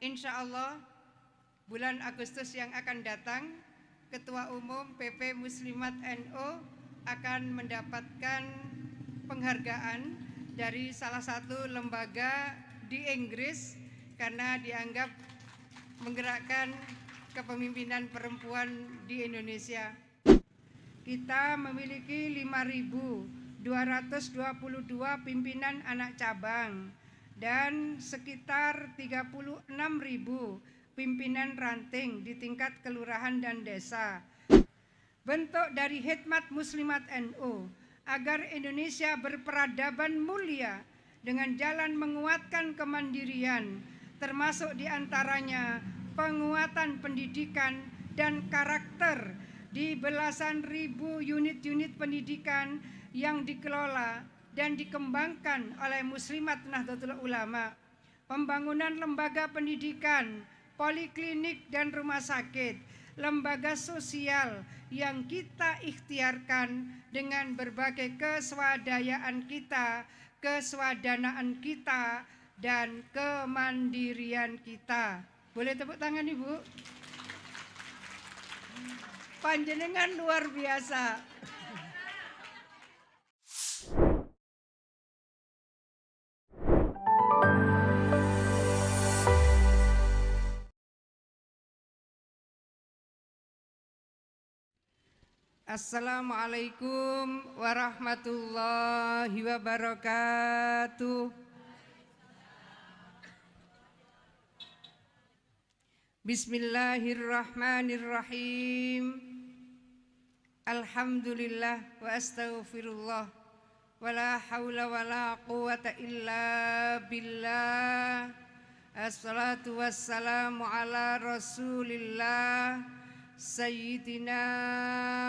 Insya Allah bulan Agustus yang akan datang, Ketua Umum PP Muslimat NU akan mendapatkan penghargaan dari salah satu lembaga di Inggris karena dianggap menggerakkan kepemimpinan perempuan di Indonesia. Kita memiliki 5.222 pimpinan anak cabang dan sekitar 36.000 pimpinan ranting di tingkat kelurahan dan desa. Bentuk dari khidmat Muslimat NU agar Indonesia berperadaban mulia dengan jalan menguatkan kemandirian, termasuk diantaranya penguatan pendidikan dan karakter di belasan ribu unit-unit pendidikan yang dikelola dan dikembangkan oleh Muslimat Nahdlatul Ulama, pembangunan lembaga pendidikan, poliklinik dan rumah sakit, lembaga sosial yang kita ikhtiarkan dengan berbagai keswadayaan kita, keswadanaan kita, dan kemandirian kita. Boleh tepuk tangan Ibu? Panjenengan luar biasa. Assalamualaikum warahmatullahi wabarakatuh. Bismillahirrahmanirrahim. Alhamdulillah wa astaghfirullah wa la hawla wa la quwata illa billah. Assalatu wassalamu ala rasulillah Sayyidina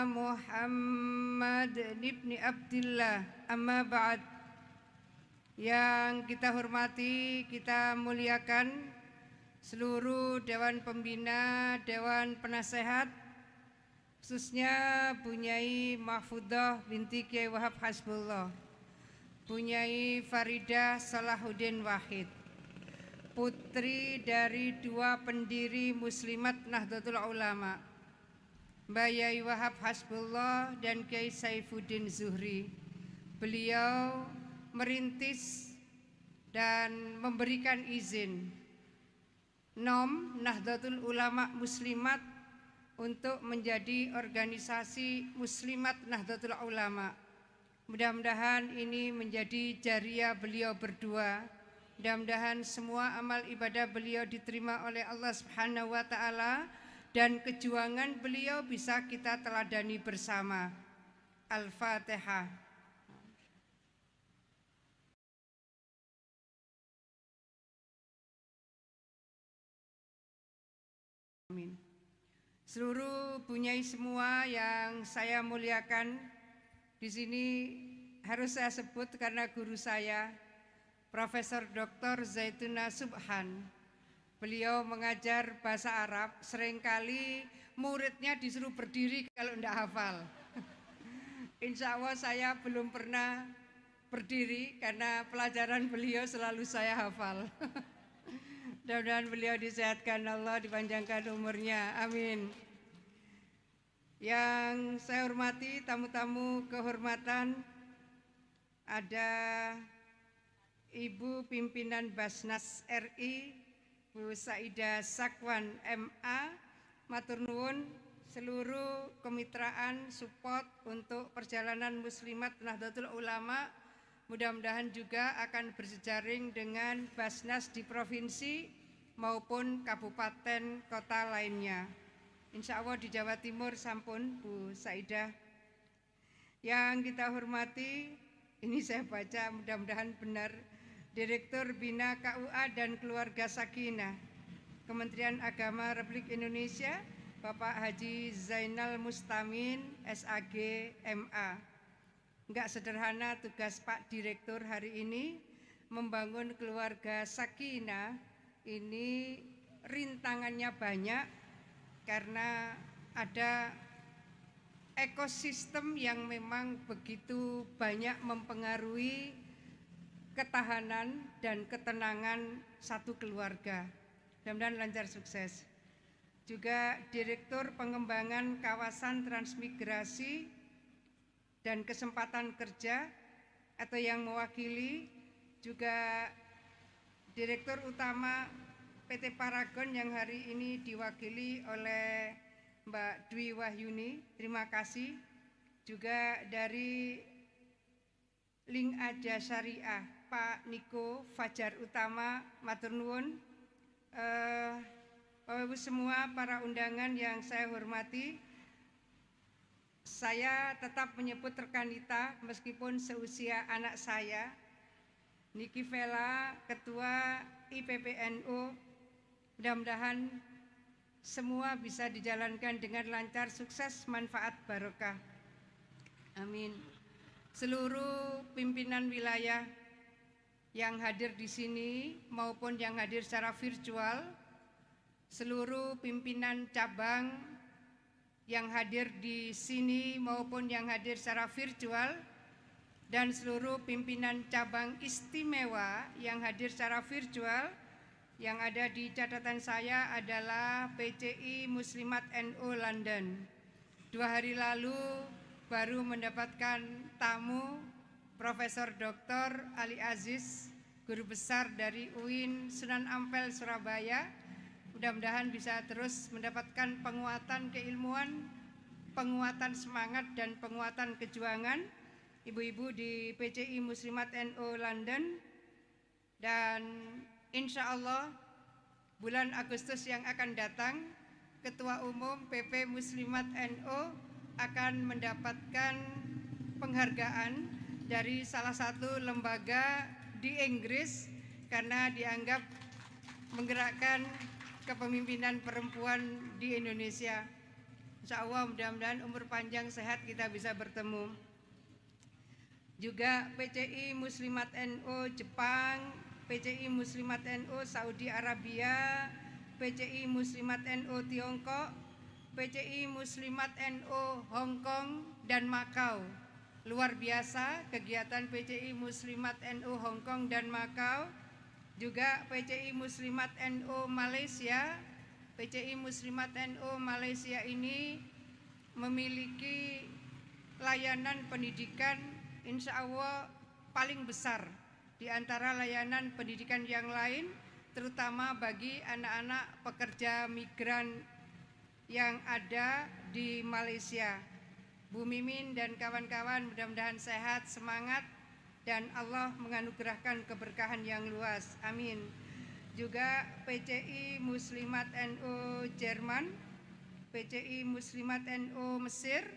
Muhammad ibn Abdillah. Amma ba'd. Yang kita hormati, kita muliakan seluruh Dewan Pembina, Dewan Penasehat, khususnya Bunyai Mahfudah binti Kiai Wahab Hasbullah, Bunyai Faridah Salahuddin Wahid, putri dari dua pendiri Muslimat Nahdlatul Ulama, Mbak Yai Wahab Hasbullah dan Kiai Saifuddin Zuhri. Beliau merintis dan memberikan izin NOM Nahdlatul Ulama Muslimat untuk menjadi organisasi Muslimat Nahdlatul Ulama. Mudah-mudahan ini menjadi jariah beliau berdua. Mudah-mudahan semua amal ibadah beliau diterima oleh Allah Subhanahu wa taala dan kejuangan beliau bisa kita teladani bersama. Al-Fatihah. Amin. Seluruh bunyai semua yang saya muliakan, di sini harus saya sebut karena guru saya, Profesor Dr. Zaituna Subhan. Beliau mengajar bahasa Arab, seringkali muridnya disuruh berdiri kalau tidak hafal. Insya Allah saya belum pernah berdiri karena pelajaran beliau selalu saya hafal. Mudah-mudahan beliau disehatkan Allah, dipanjangkan umurnya. Amin. Yang saya hormati, tamu-tamu kehormatan, ada Ibu Pimpinan Basnas RI, Bu Saidah Sakwan MA, matur nuwun seluruh kemitraan support untuk perjalanan Muslimat Nahdlatul Ulama. Mudah-mudahan juga akan berjejaring dengan Basnas di provinsi maupun kabupaten kota lainnya. Insya Allah di Jawa Timur sampun Bu Saidah. Yang kita hormati, ini saya baca mudah-mudahan benar, Direktur Bina KUA dan Keluarga Sakinah, Kementerian Agama Republik Indonesia, Bapak Haji Zainal Mustamin, SAG, MA. Enggak sederhana tugas Pak Direktur hari ini, membangun keluarga Sakinah, ini rintangannya banyak karena ada ekosistem yang memang begitu banyak mempengaruhi ketahanan dan ketenangan satu keluarga. mudah-mudahan lancar sukses. Juga Direktur Pengembangan Kawasan Transmigrasi dan Kesempatan Kerja atau yang mewakili, juga Direktur Utama PT Paragon yang hari ini diwakili oleh Mbak Dwi Wahyuni, terima kasih. Juga dari Link Aja Syariah, Pak Niko Fajar Utama, matur nuwun. Bapak Ibu semua, para undangan yang saya hormati, saya tetap menyebut rekan Nita meskipun seusia anak saya. Niki Vela, Ketua IPPNU, mudah-mudahan semua bisa dijalankan dengan lancar, sukses, manfaat, barokah. Amin. Seluruh pimpinan wilayah yang hadir di sini maupun yang hadir secara virtual, seluruh pimpinan cabang yang hadir di sini maupun yang hadir secara virtual, dan seluruh pimpinan cabang istimewa yang hadir secara virtual. Yang ada di catatan saya adalah PCI Muslimat NU London. 2 hari lalu baru mendapatkan tamu Profesor Dr. Ali Aziz, guru besar dari UIN Sunan Ampel Surabaya. Mudah-mudahan bisa terus mendapatkan penguatan keilmuan, penguatan semangat dan penguatan kejuangan ibu-ibu di PCI Muslimat NU London. Dan insya Allah bulan Agustus yang akan datang, Ketua Umum PP Muslimat NU akan mendapatkan penghargaan dari salah satu lembaga di Inggris karena dianggap menggerakkan kepemimpinan perempuan di Indonesia. Insya Allah mudah-mudahan umur panjang sehat kita bisa bertemu. Juga PCI Muslimat NU Jepang, PCI Muslimat NU Saudi Arabia, PCI Muslimat NU Tiongkok, PCI Muslimat NU Hong Kong dan Makau. Luar biasa kegiatan PCI Muslimat NU Hong Kong dan Makau. Juga PCI Muslimat NU Malaysia. PCI Muslimat NU Malaysia ini memiliki layanan pendidikan insya Allah paling besar di antara layanan pendidikan yang lain, terutama bagi anak-anak pekerja migran yang ada di Malaysia. Bu Mimin dan kawan-kawan mudah-mudahan sehat, semangat, dan Allah menganugerahkan keberkahan yang luas. Amin. Juga PCI Muslimat NU Jerman, PCI Muslimat NU Mesir,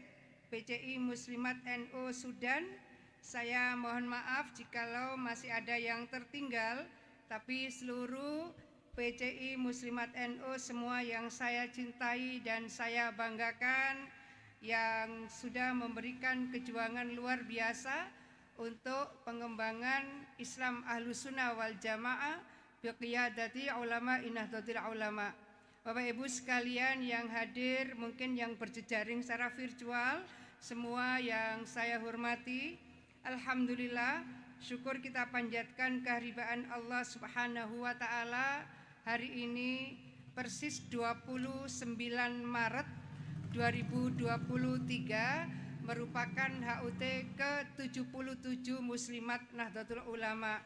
PCI Muslimat NU Sudan. Saya mohon maaf jikalau masih ada yang tertinggal, tapi seluruh PCI Muslimat NU semua yang saya cintai dan saya banggakan, yang sudah memberikan kejuangan luar biasa untuk pengembangan Islam Ahlussunnah wal Jamaah biqiyadati ulama Nahdlatul Ulama. Bapak Ibu sekalian yang hadir, mungkin yang berjejaring secara virtual, semua yang saya hormati, alhamdulillah, syukur kita panjatkan kehadiran Allah Subhanahu wa taala. Hari ini persis 29 Maret 2023 merupakan HUT ke-77 Muslimat Nahdlatul Ulama.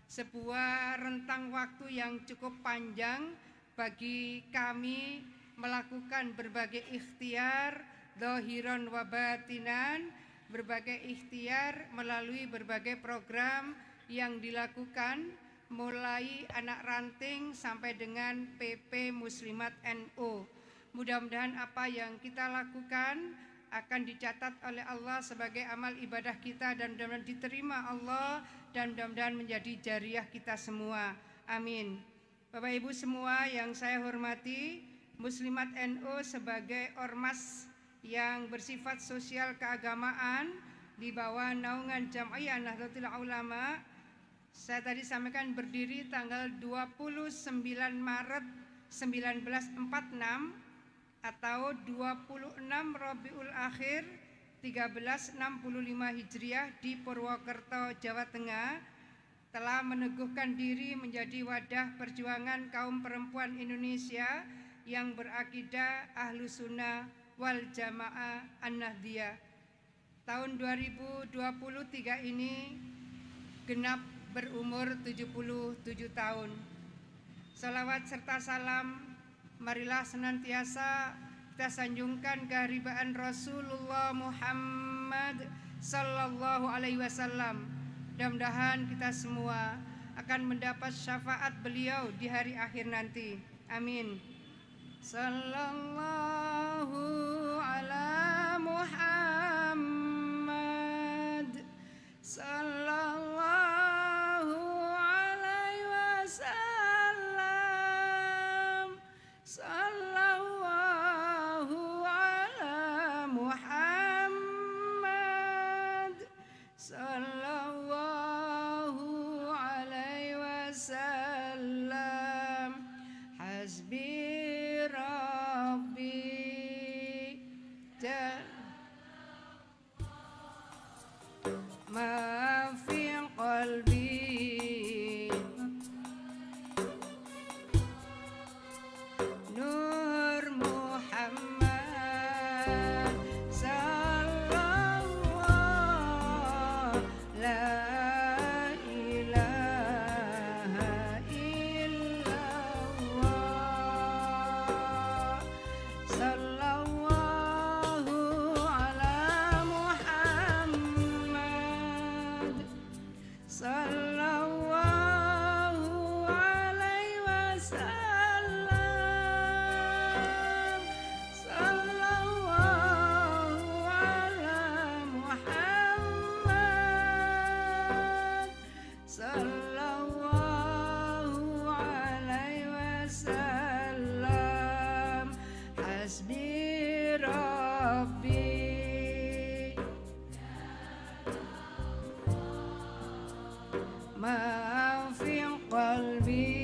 Sebuah rentang waktu yang cukup panjang bagi kami melakukan berbagai ikhtiar zahiran wa batinan, berbagai ikhtiar melalui berbagai program yang dilakukan mulai anak ranting sampai dengan PP Muslimat NU. Mudah-mudahan apa yang kita lakukan akan dicatat oleh Allah sebagai amal ibadah kita dan mudah-mudahan diterima Allah dan mudah-mudahan menjadi jariah kita semua. Amin. Bapak Ibu semua yang saya hormati, Muslimat NU sebagai ormas yang bersifat sosial keagamaan di bawah naungan Jam'iyah Nahdlatul Ulama, saya tadi sampaikan berdiri tanggal 29 Maret 1946 atau 26 Rabiul Akhir 1365 Hijriah di Purwokerto, Jawa Tengah. telah meneguhkan diri menjadi wadah perjuangan kaum perempuan Indonesia yang berakidah Ahlus Sunnah wal Jamaah An-Nahdiyah. Tahun 2023 ini genap berumur 77 tahun. Salawat serta salam marilah senantiasa kita sanjungkan keharibaan Rasulullah Muhammad sallallahu alaihi wasallam. Mudah-mudahan kita semua akan mendapat syafaat beliau di hari akhir nanti. Amin. Sallallahu ala Muhammad sallallahu alaihi wasallam. Sallallahu ala Muhammad sallallahu alaihi wasallam. Hasbi Rabbi ma fi qalbi Nur Muhammad sallallahu la ilaha illallah. Sallallahu ala Muhammad sallallahu alaihi wasallam. Sallallahu ala Muhammad sallallahu alaihi wasallam. Hasbi Rabbi ma fi qalbi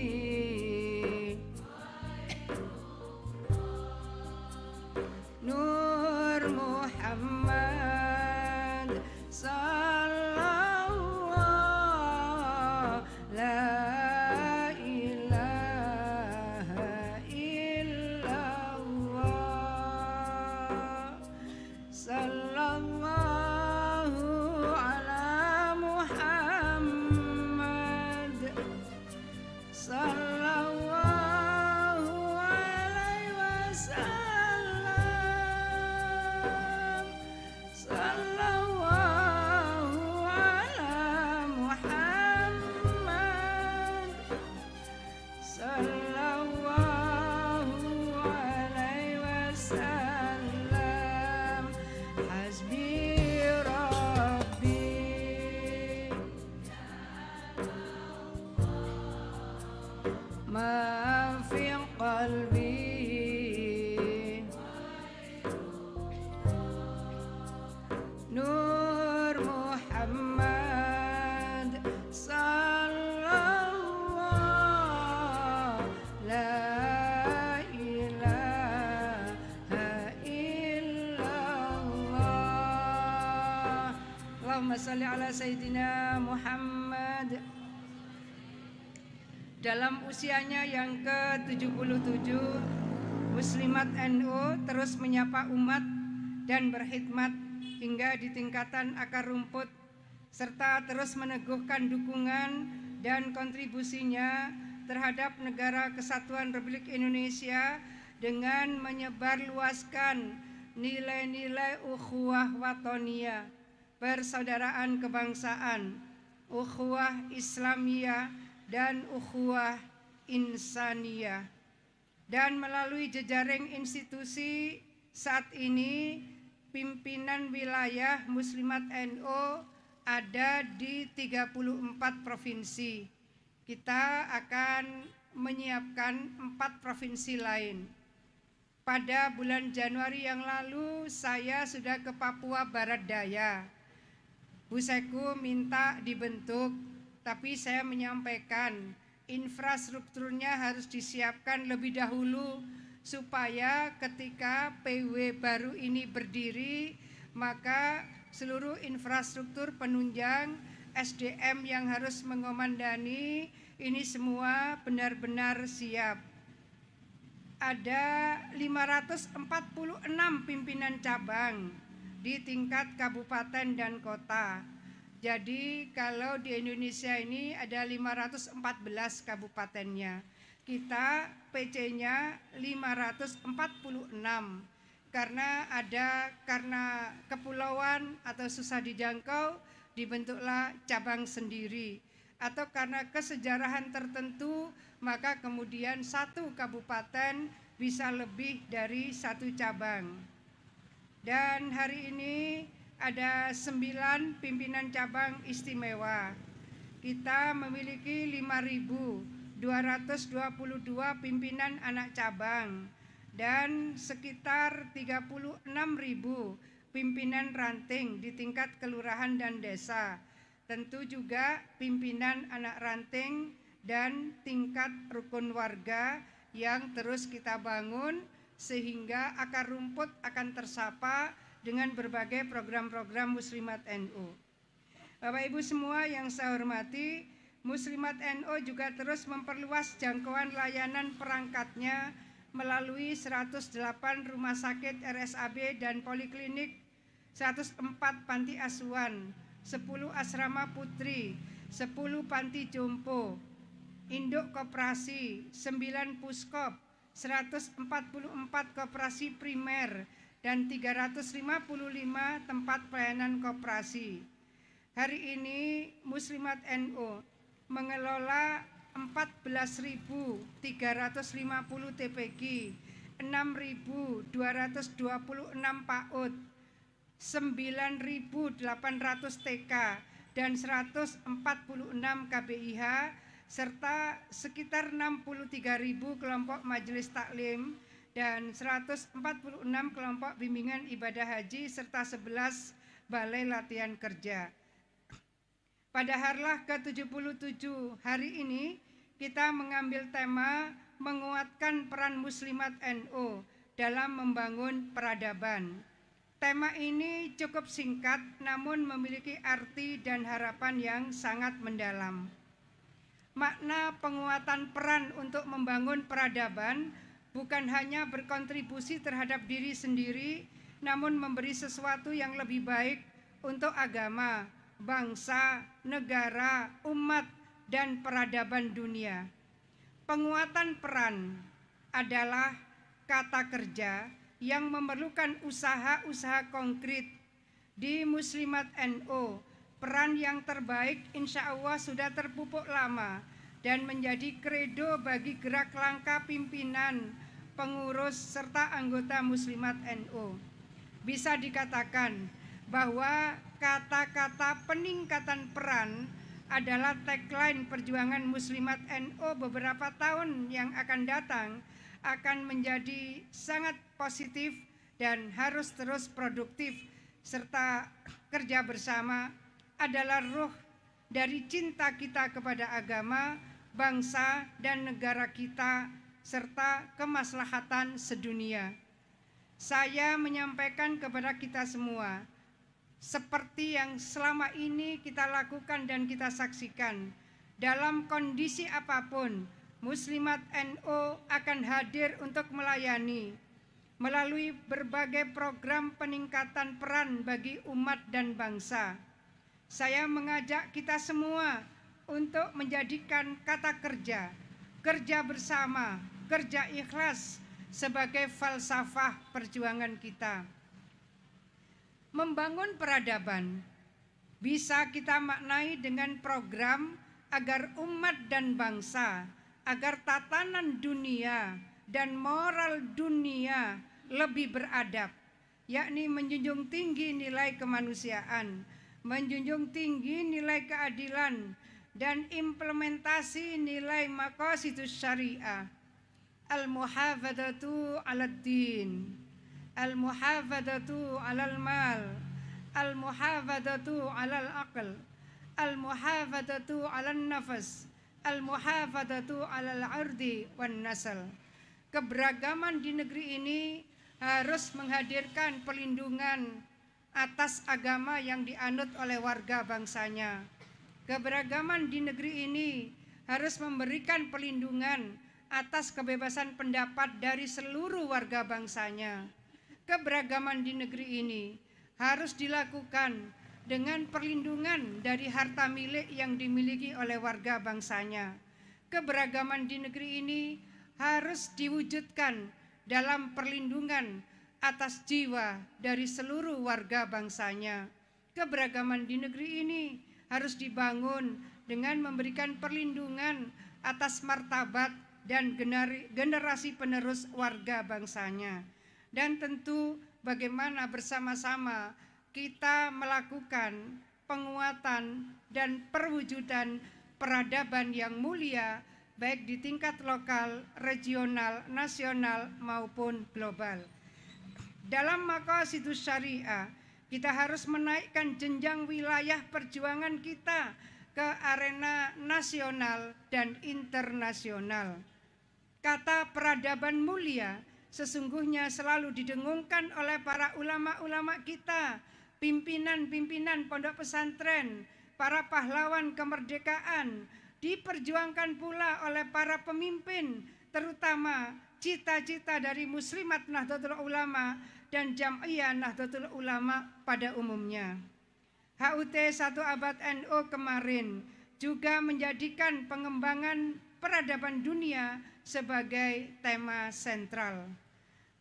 Nur Muhammad sallallahu la ilaha illallah. Sallallahu ala Muhammad sallallahu alaihi wasallam. Sallallahu ala Muhammad sallallahu alaihi wasallam. Hasbi Rabbi ma fi qalbi Nur Muhammad sallallahu la ilaha illallah. Allahumma salli ala Sayyidina Muhammad. Dalam usianya yang ke-77, Muslimat NU terus menyapa umat dan berkhidmat hingga di tingkatan akar rumput, serta terus meneguhkan dukungan dan kontribusinya terhadap Negara Kesatuan Republik Indonesia dengan menyebarluaskan nilai-nilai ukhuwah watoniyah, persaudaraan kebangsaan, ukhuwah Islamiyah, dan ukhuwah insaniyah. Dan melalui jejaring institusi saat ini pimpinan wilayah Muslimat NU ada di 34 provinsi. Kita akan menyiapkan 4 provinsi lain. Pada bulan Januari yang lalu saya sudah ke Papua Barat Daya. Bu Seku minta dibentuk, tapi saya menyampaikan infrastrukturnya harus disiapkan lebih dahulu supaya ketika PW baru ini berdiri, maka seluruh infrastruktur penunjang SDM yang harus mengomandani ini semua benar-benar siap. Ada 546 pimpinan cabang di tingkat kabupaten dan kota. Jadi kalau di Indonesia ini ada 514 kabupatennya. Kita PC-nya 546 karena kepulauan atau susah dijangkau dibentuklah cabang sendiri, atau karena kesejarahan tertentu maka kemudian satu kabupaten bisa lebih dari satu cabang. Dan hari ini ada 9 pimpinan cabang istimewa. Kita memiliki 5.222 pimpinan anak cabang dan sekitar 36.000 pimpinan ranting di tingkat kelurahan dan desa. Tentu juga pimpinan anak ranting dan tingkat rukun warga yang terus kita bangun sehingga akar rumput akan tersapa dengan berbagai program-program Muslimat NU. Bapak Ibu semua yang saya hormati, Muslimat NU juga terus memperluas jangkauan layanan perangkatnya melalui 108 rumah sakit RSAB dan poliklinik, 104 panti asuhan, 10 asrama putri, 10 panti jompo, induk koperasi, 9 puskop, 144 koperasi primer, dan 355 tempat pelayanan koperasi. Hari ini Muslimat NU mengelola 14.350 TPG, 6.226 PAUD, 9.800 TK, dan 146 KBIH, serta sekitar 63.000 kelompok majelis taklim dan 146 kelompok bimbingan ibadah haji serta 11 balai latihan kerja. Pada harlah ke-77 hari ini kita mengambil tema menguatkan peran Muslimat NU dalam membangun peradaban. Tema ini cukup singkat namun memiliki arti dan harapan yang sangat mendalam. Makna penguatan peran untuk membangun peradaban bukan hanya berkontribusi terhadap diri sendiri, namun memberi sesuatu yang lebih baik untuk agama, bangsa, negara, umat, dan peradaban dunia. Penguatan peran adalah kata kerja yang memerlukan usaha-usaha konkret. Di Muslimat NU, peran yang terbaik insya Allah sudah terpupuk lama dan menjadi kredo bagi gerak langkah pimpinan, pengurus, serta anggota Muslimat NU. Bisa dikatakan bahwa kata-kata peningkatan peran adalah tagline perjuangan Muslimat NU beberapa tahun yang akan datang akan menjadi sangat positif dan harus terus produktif, serta kerja bersama adalah ruh dari cinta kita kepada agama, bangsa, dan negara kita, serta kemaslahatan sedunia. Saya menyampaikan kepada kita semua, seperti yang selama ini kita lakukan dan kita saksikan, dalam kondisi apapun, Muslimat NU akan hadir untuk melayani melalui berbagai program peningkatan peran bagi umat dan bangsa. Saya mengajak kita semua untuk menjadikan kata kerja, kerja bersama, kerja ikhlas sebagai falsafah perjuangan kita. Membangun peradaban bisa kita maknai dengan program agar umat dan bangsa, agar tatanan dunia dan moral dunia lebih beradab, yakni menjunjung tinggi nilai kemanusiaan, menjunjung tinggi nilai keadilan, dan implementasi nilai maqasidus syariah. Al-muhafadzatu 'alad din, al-muhafadzatu 'alal mal, al-muhafadzatu 'alal aql, al-muhafadzatu 'alan nafas, al-muhafadzatu 'alal 'ardi wan nasal. Keberagaman di negeri ini harus menghadirkan perlindungan atas agama yang dianut oleh warga bangsanya. Keberagaman di negeri ini harus memberikan perlindungan atas kebebasan pendapat dari seluruh warga bangsanya. Keberagaman di negeri ini harus dilakukan dengan perlindungan dari harta milik yang dimiliki oleh warga bangsanya. Keberagaman di negeri ini harus diwujudkan dalam perlindungan atas jiwa dari seluruh warga bangsanya. Keberagaman di negeri ini harus dibangun dengan memberikan perlindungan atas martabat dan generasi penerus warga bangsanya. Dan tentu bagaimana bersama-sama kita melakukan penguatan dan perwujudan peradaban yang mulia baik di tingkat lokal, regional, nasional maupun global. Dalam maqasidus syariah, kita harus menaikkan jenjang wilayah perjuangan kita ke arena nasional dan internasional. Kata peradaban mulia sesungguhnya selalu didengungkan oleh para ulama-ulama kita, pimpinan-pimpinan pondok pesantren, para pahlawan kemerdekaan, diperjuangkan pula oleh para pemimpin, terutama cita-cita dari Muslimat Nahdlatul Ulama dan Jam'iyah Nahdlatul Ulama pada umumnya. HUT 1 Abad NU kemarin juga menjadikan pengembangan peradaban dunia sebagai tema sentral.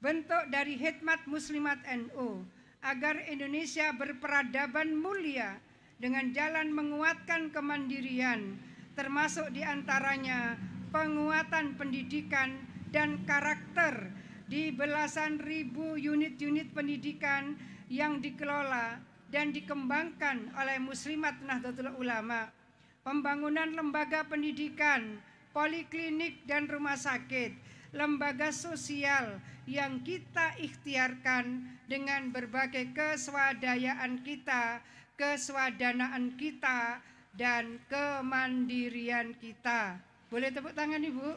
Bentuk dari khidmat Muslimat NU agar Indonesia berperadaban mulia dengan jalan menguatkan kemandirian, termasuk diantaranya penguatan pendidikan dan karakter di belasan ribu unit-unit pendidikan yang dikelola dan dikembangkan oleh Muslimat Nahdlatul Ulama, pembangunan lembaga pendidikan, poliklinik dan rumah sakit, lembaga sosial yang kita ikhtiarkan dengan berbagai keswadayaan kita, keswadanaan kita, dan kemandirian kita. Boleh tepuk tangan Ibu?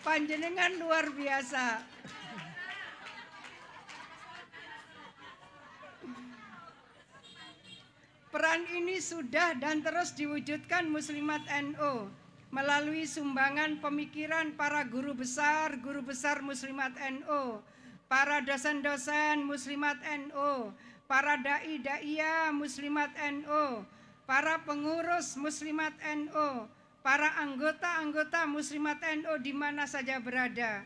Panjenengan luar biasa. Peran ini sudah dan terus diwujudkan Muslimat NU melalui sumbangan pemikiran para guru besar Muslimat NU, para dosen-dosen Muslimat NU, para dai-daiyah Muslimat NU, para pengurus Muslimat NU, para anggota-anggota Muslimat NU di mana saja berada,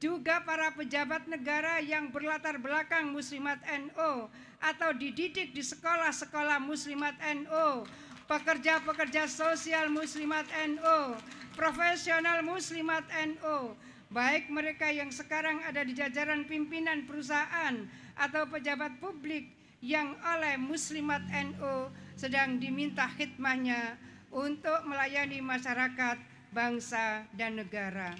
juga para pejabat negara yang berlatar belakang Muslimat NU atau dididik di sekolah-sekolah Muslimat NU, pekerja-pekerja sosial Muslimat NU, profesional Muslimat NU, baik mereka yang sekarang ada di jajaran pimpinan perusahaan atau pejabat publik yang oleh Muslimat NU sedang diminta khidmahnya untuk melayani masyarakat, bangsa, dan negara.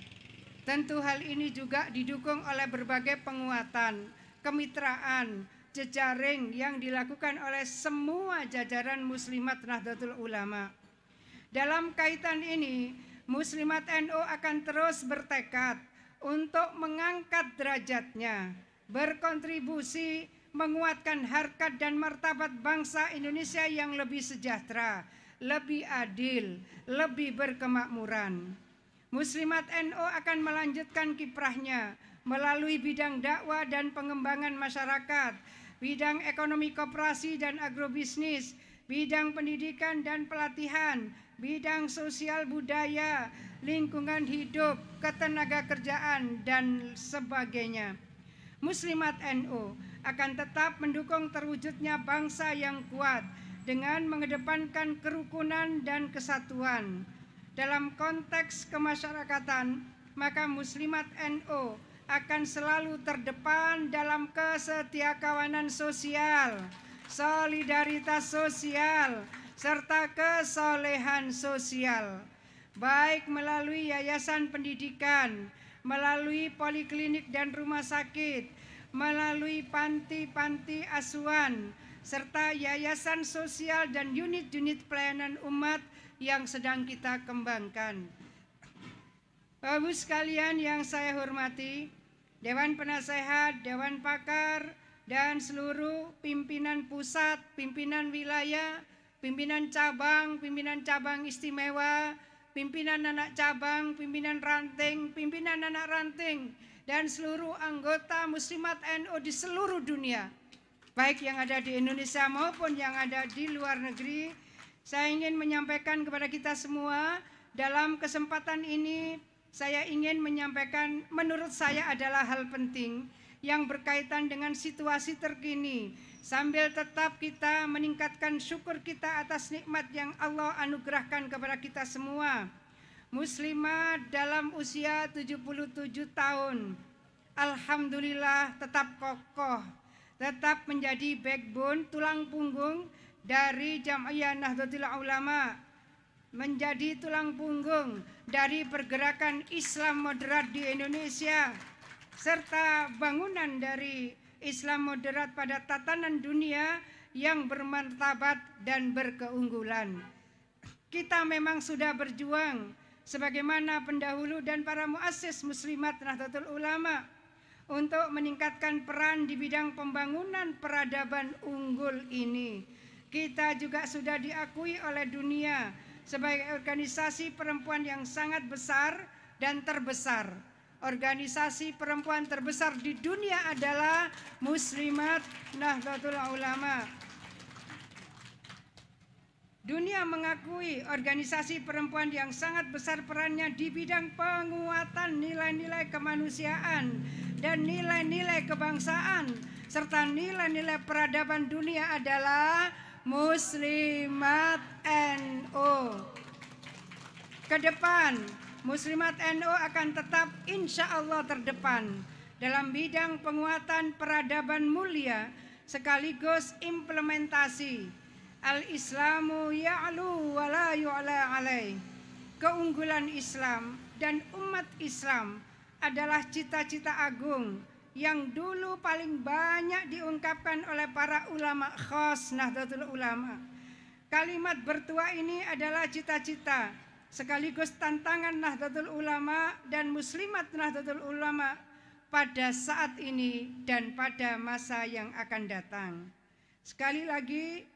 Tentu hal ini juga didukung oleh berbagai penguatan, kemitraan, jejaring yang dilakukan oleh semua jajaran Muslimat Nahdlatul Ulama. Dalam kaitan ini, Muslimat NU akan terus bertekad untuk mengangkat derajatnya, berkontribusi menguatkan harkat dan martabat bangsa Indonesia yang lebih sejahtera, lebih adil, lebih berkemakmuran. Muslimat NU akan melanjutkan kiprahnya melalui bidang dakwah dan pengembangan masyarakat, bidang ekonomi koperasi dan agrobisnis, bidang pendidikan dan pelatihan, bidang sosial budaya, lingkungan hidup, ketenagakerjaan, dan sebagainya. Muslimat NU akan tetap mendukung terwujudnya bangsa yang kuat dengan mengedepankan kerukunan dan kesatuan. Dalam konteks kemasyarakatan, maka Muslimat NU akan selalu terdepan dalam kesetiakawanan sosial, solidaritas sosial, serta kesolehan sosial, baik melalui yayasan pendidikan, melalui poliklinik dan rumah sakit, melalui panti-panti asuhan, serta yayasan sosial dan unit-unit pelayanan umat yang sedang kita kembangkan. Bapak Ibu sekalian yang saya hormati, Dewan Penasehat, Dewan Pakar, dan seluruh pimpinan pusat, pimpinan wilayah, pimpinan cabang istimewa, pimpinan anak cabang, pimpinan anak ranting, dan seluruh anggota Muslimat NU di seluruh dunia, baik yang ada di Indonesia maupun yang ada di luar negeri. Saya ingin menyampaikan kepada kita semua, dalam kesempatan ini saya ingin menyampaikan menurut saya adalah hal penting yang berkaitan dengan situasi terkini, sambil tetap kita meningkatkan syukur kita atas nikmat yang Allah anugerahkan kepada kita semua. Muslimat dalam usia 77 tahun, alhamdulillah tetap kokoh, tetap menjadi backbone, tulang punggung dari Jam'iyah Nahdlatul Ulama, menjadi tulang punggung dari pergerakan Islam moderat di Indonesia, serta bangunan dari Islam moderat pada tatanan dunia yang bermartabat dan berkeunggulan. Kita memang sudah berjuang sebagaimana pendahulu dan para muassis Muslimat Nahdlatul Ulama untuk meningkatkan peran di bidang pembangunan peradaban unggul ini. Kita juga sudah diakui oleh dunia sebagai organisasi perempuan yang sangat besar dan terbesar. Organisasi perempuan terbesar di dunia adalah Muslimat Nahdlatul Ulama. Dunia mengakui organisasi perempuan yang sangat besar perannya di bidang penguatan nilai-nilai kemanusiaan dan nilai-nilai kebangsaan serta nilai-nilai peradaban dunia adalah Muslimat NU. Kedepan, Muslimat NU akan tetap insya Allah terdepan dalam bidang penguatan peradaban mulia sekaligus implementasi Al-Islamu ya'lu wa la yu'la alaih. Keunggulan Islam dan umat Islam adalah cita-cita agung yang dulu paling banyak diungkapkan oleh para ulama khas Nahdlatul Ulama. Kalimat bertua ini adalah cita-cita sekaligus tantangan Nahdlatul Ulama dan Muslimat Nahdlatul Ulama pada saat ini dan pada masa yang akan datang. Sekali lagi,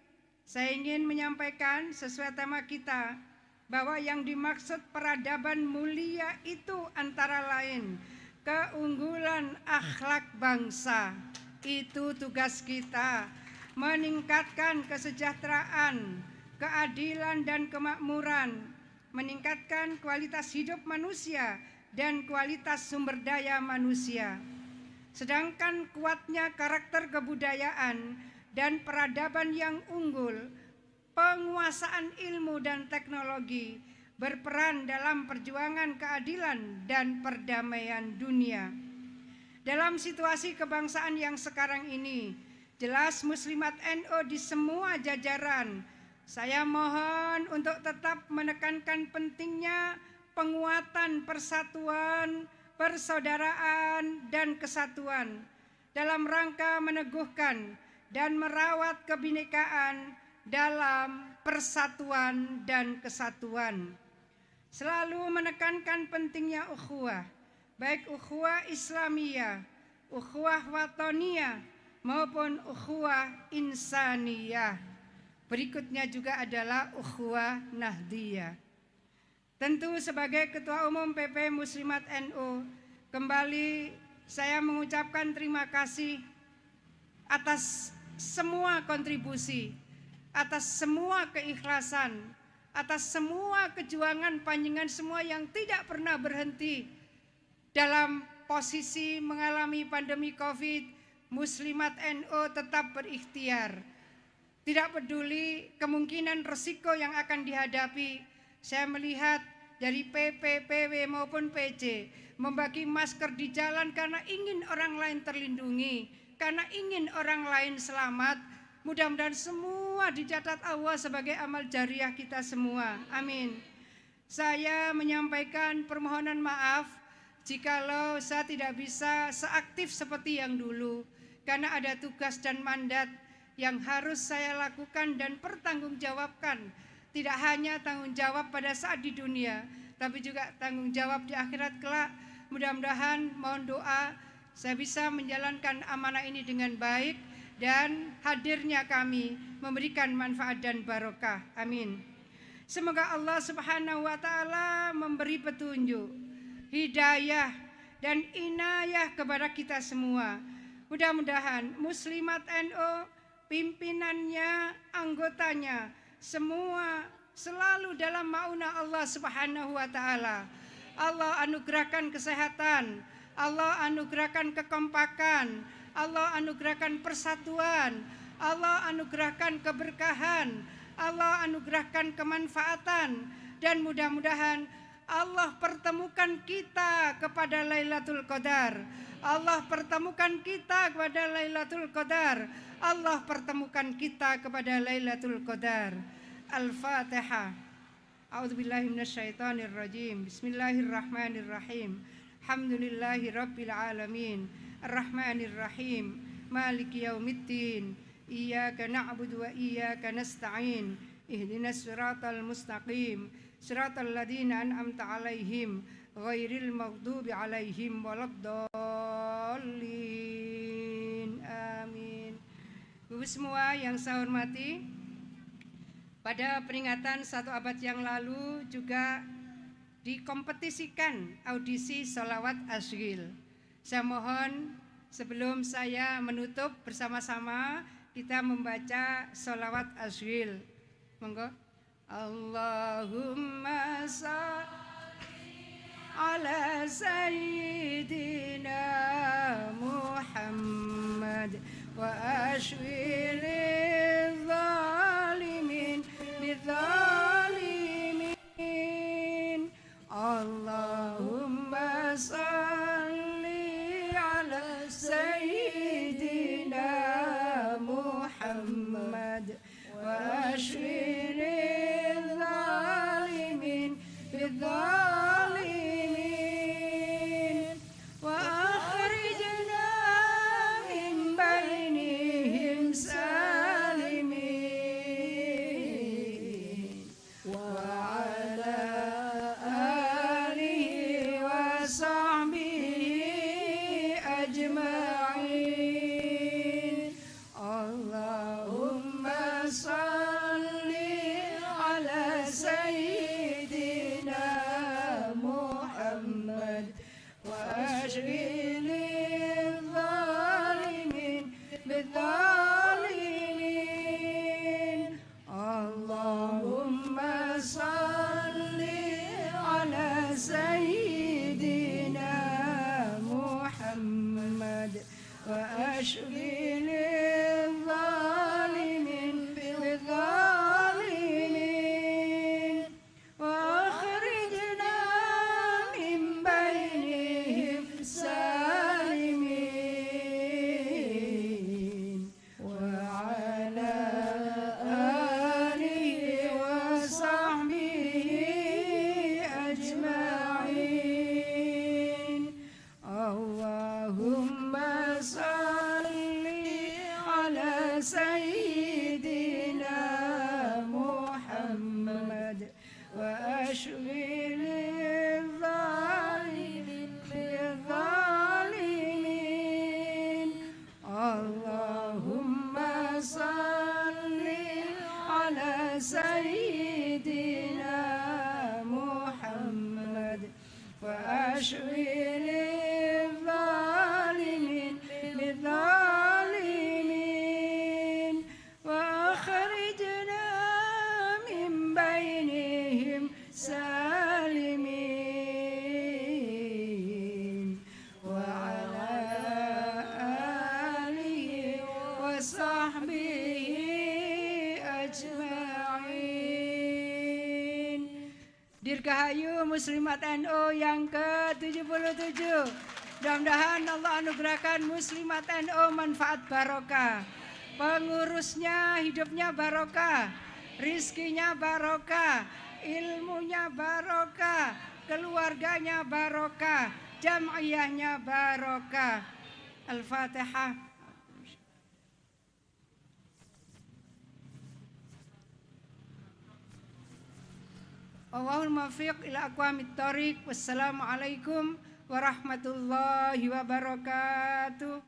saya ingin menyampaikan sesuai tema kita bahwa yang dimaksud peradaban mulia itu antara lain keunggulan akhlak bangsa. Itu tugas kita, meningkatkan kesejahteraan, keadilan dan kemakmuran, meningkatkan kualitas hidup manusia dan kualitas sumber daya manusia. Sedangkan kuatnya karakter kebudayaan dan peradaban yang unggul, penguasaan ilmu dan teknologi berperan dalam perjuangan keadilan dan perdamaian dunia. Dalam situasi kebangsaan yang sekarang ini, jelas Muslimat NU di semua jajaran, saya mohon untuk tetap menekankan pentingnya penguatan persatuan, persaudaraan, dan kesatuan dalam rangka meneguhkan dan merawat kebinekaan dalam persatuan dan kesatuan. Selalu menekankan pentingnya ukhuwah, baik ukhuwah Islamiyah, ukhuwah watoniyah, maupun ukhuwah insaniyah. Berikutnya juga adalah ukhuwah nahdiyah. Tentu sebagai Ketua Umum PP Muslimat NU, kembali saya mengucapkan terima kasih atas semua kontribusi, atas semua keikhlasan, atas semua kejuangan panjenengan semua yang tidak pernah berhenti dalam posisi mengalami pandemi COVID. Muslimat NU tetap berikhtiar, tidak peduli kemungkinan resiko yang akan dihadapi. Saya melihat dari PP, PW maupun PJ membagi masker di jalan karena ingin orang lain terlindungi, karena ingin orang lain selamat. Mudah-mudahan semua dicatat Allah sebagai amal jariah kita semua. Amin. Saya menyampaikan permohonan maaf jikalau saya tidak bisa seaktif seperti yang dulu, karena ada tugas dan mandat yang harus saya lakukan dan pertanggungjawabkan. Tidak hanya tanggung jawab pada saat di dunia, tapi juga tanggung jawab di akhirat kelak. Mudah-mudahan mohon doa saya bisa menjalankan amanah ini dengan baik dan hadirnya kami memberikan manfaat dan barokah. Amin. Semoga Allah Subhanahu wa taala memberi petunjuk, hidayah dan inayah kepada kita semua. Mudah-mudahan Muslimat NU, pimpinannya, anggotanya, semua selalu dalam maunah Allah Subhanahu wa taala. Allah anugerahkan kesehatan, Allah anugerahkan kekompakan, Allah anugerahkan persatuan, Allah anugerahkan keberkahan, Allah anugerahkan kemanfaatan, dan mudah-mudahan Allah pertemukan kita kepada Lailatul Qadar. Allah pertemukan kita kepada Lailatul Qadar. Allah pertemukan kita kepada Lailatul Qadar. Al-Fatihah. A'udzubillahi minasyaitonir rajim. Bismillahirrahmanirrahim. Alhamdulillahi rabbil alamin. Arrahmanir rahim. Maliki yaumiddin. Iyyaka na'budu wa iyyaka nasta'in. Ihdinas siratal mustaqim. Siratal ladzina an'amta 'alaihim ghairil maghdubi 'alaihim waladdallin. Amin. Ibu semua yang saya hormati, pada peringatan 1 abad yang lalu juga dikompetisikan audisi sholawat Asghil. Saya mohon sebelum saya menutup bersama-sama kita membaca sholawat Asghil. Monggo. Allahumma shalli ala sayyidina Muhammad wa ashwil zalimin bidzalimin. Allahumma shalli ala sayyidina Muhammad wa ashwil zalimin bidzalimin wa akhrijna min bainihim salimin wa ala alihi wa sahbihi ajma'in. Allahumma salli ala sayyidina Muhammad wa ashghil zalimin bidzalimin. Allahumma salli ala sayyidina Muhammad wa ashghil zalimin bidzalimin wa akhrijna min bainihim salimin wa ala alihi wa sahbihi ajma'in. Allahumma salli ala sayyidina Muhammad wa ashghil zalimin bidzalimin. Allahumma salli ala sayyidina Muhammad wa ashghil zalimin bidzalimin wa akhrijna min bainihim salimin wa ala alihi wa sahbihi ajma'in. Dirgahayu Muslimat NU yang ke-77. Mudah-mudahan Allah anugerahkan Muslimat NU manfaat barokah. Pengurusnya hidupnya barokah, rizkinya barokah, ilmunya barokah, keluarganya barokah, jam'iyahnya barokah. Al-Fatihah. Wallahul muwaffiq ila aqwamit thoriq. Wassalamualaikum warahmatullahi wabarakatuh.